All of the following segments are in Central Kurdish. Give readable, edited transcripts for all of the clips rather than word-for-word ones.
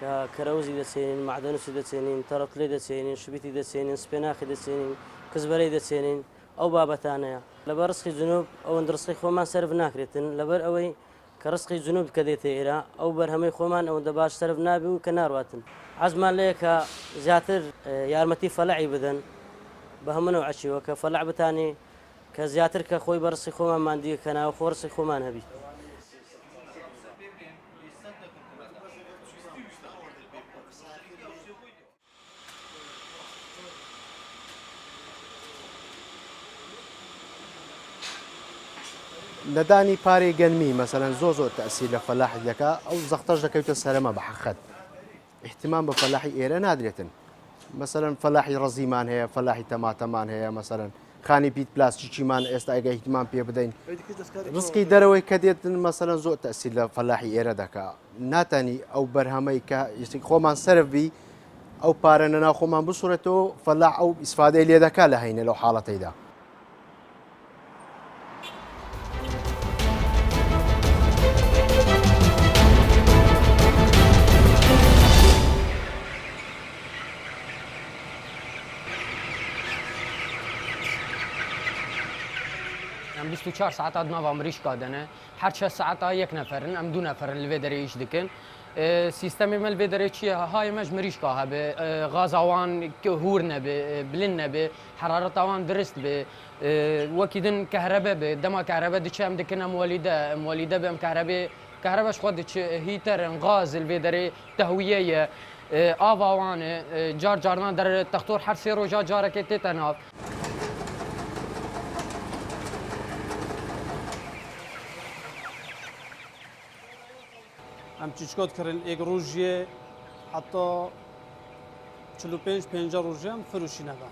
كروزي دسينين معدنوسي دسينين ترطلي دسينين شبيتي دسينين سبناخي دسينين كزبري دسينين أو بابتانيا لبرسخي جنوب أو ندرسخي خومان سرف ناكريتن لبر أوي كرسخي جنوب كديتي إيرا أو برهمي خومان أو دباش سرف نابي وكنارواتن عزمان ليك زياتر يارمتي فلعي بدن بهمنا وعشي وكفلع بتاني كزياتر كخوي برسخي خومان ماندي كنا وخورسخي خومان هبي لداني باري جنمي مثلا زوزو تأثير لفلاح دكا أو زخترج كيوت السلامة بحخد اهتمام بفلاحي إيرا نادرة مثلا فلاحي رزيمان هي فلاحي تماتمان هي مثلا خاني بيت بلاستيكي مان استايجا اهتمام بيه بدين رزقي دروي كديت مثلا زو تأثير لفلاحي إيرا دكا ناتاني أو برهمي كا يستيق خومان سرف بي أو بارننا خومان بصورته فلاح أو إسفادة اللي دكا لهين لو حالتي دا ام 24 ساعت ناف امریکا دنه هر 6 ساعت یک نفرن ام دو نفر الویدری ایش دکن سیستمی مل ویدری چیه های مجمریش که به غاز آوان که هور نبه بلن نبه حرارت آوان درست به وکیدن کهرباء به دما کهرباء دچه ام دکن مولیده به ام کهرباءش خود هیتر غاز الویدری تهویه آب آوان جارنا در تختور هر سه روزا جارکه تناف ام چیچکات کردن یک روزیه حتی 45-50 روزیه هم فروشی نبا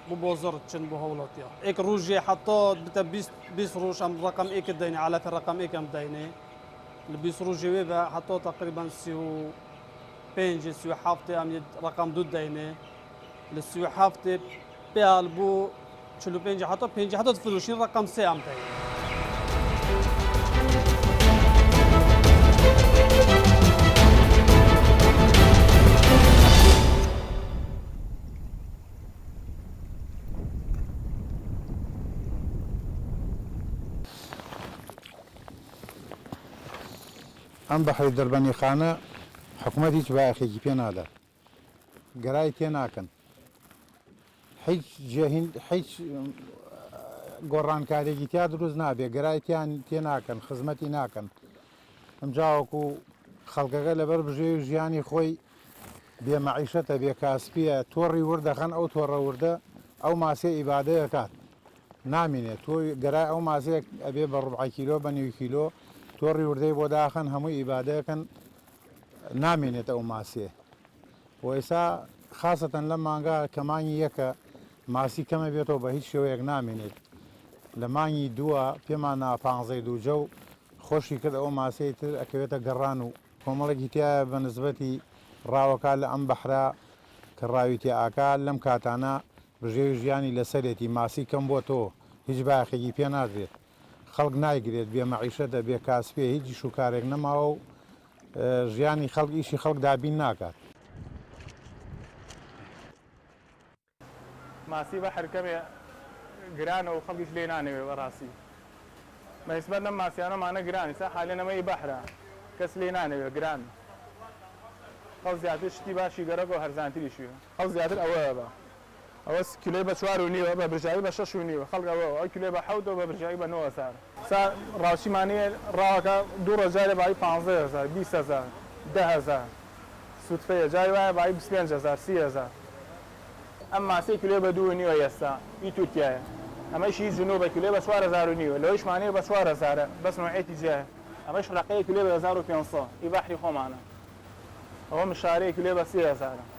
بو بازار چن بو هولاتیا یک روزیه حتی بتا 20 روز هم رقم یک دینه علت رقم یک هم دینه ل 20 روزیه و حتی تقریبا 35-37 هم رقم دو دینه ل 37 بیال بو 45 حتی 50 حتی فروشی رقم 3 هم دینه ئەم بەحری دەربەنی خانە حکوومەت هیچ باەخێکی پێ نادا گەرای تێ ناکەن هیچ گۆڕانکارێکی تیا دروست نابێ گەرایتیان تێ ناکەن خزمەتی ناکەن ئەم جاوەکو خەڵکەکە لەبەر بژێ و ژیانی خۆی بێمەعیشەتە بێ کاسپیە تۆڕی وردەخەن ئەو تۆڕە وردە ئەو ماسێ ئیبادەیە کات نامینێت تۆی گەرای ئەو ماسەیە ئەبێ بە ڕوبعی کیلۆ بە نیو کیلۆ تۆڕی وردەی بۆ داخەن هەمووی ئیبادەکەن نامێنێت ئەو ماسێ بۆ ئێستا خاستەن لە مانگا کەمانی یەکە ماسی کەمە بێتەوە بە هیچ شێوەیەک نامێنێت لە مانگی دووە پێمان نا 15 دووجە و خۆشی کرد ئەو ماسەی تر ئەکەوێتە گەڕان و کۆمەڵێکی تایە بە نسبەتی ڕاوەکە لە ئەم بەحرا کە ڕاوی تێئاکا لەم کاتانە بژێوی ژیانی لەسەرێتی ماسی کەم بۆ تۆ هیچ باخێکی پێ نادرێت خەڵک نایگرێت بێمەعیشەتە بێ کاسپێ هیچی شوکارێک نەماوە و ژیانی خەڵک ئیشی خەڵک دابین ناکات ماسی بە حرکەمێ گرانە و خەڵکیش لێ نانەوێ بەڕاستی مەسبەت لەم ماسیانەمانە گرانی سا حالێ نەمەی بەحرا کەس لێ نانەوێ گران خەڵک زیاتر شتی باشی گەرەک و هەرزانتریشی خەڵک زیاتر ئەوەیە بە ئەوە کیلۆی بە 4.5 بە برژاوی بە 6.5 خەڵک ئەوە کیلۆی بە 7 بە برژاوی بە 9 سار سا ڕاوچیمانەیە ڕاوەکە دوو ڕۆژای لە بای 15,000 20,000 10,000 سوتفەیە جای وایە بای 25,000 30,000 ئەم ماسی کیلۆ بە 2.5 ئێستا ئی تورکیایە ئەمەشی جنوب بە کیلۆ بە 4,500 لەوەیشمانەیە بە 4,000 بەس نوعێتی جیایە ئەمەش ڕقەیە کیلۆ بە 1,500 ئی بەحری خۆمانە ئەوە مشارەیە کیلۆ بە 30,000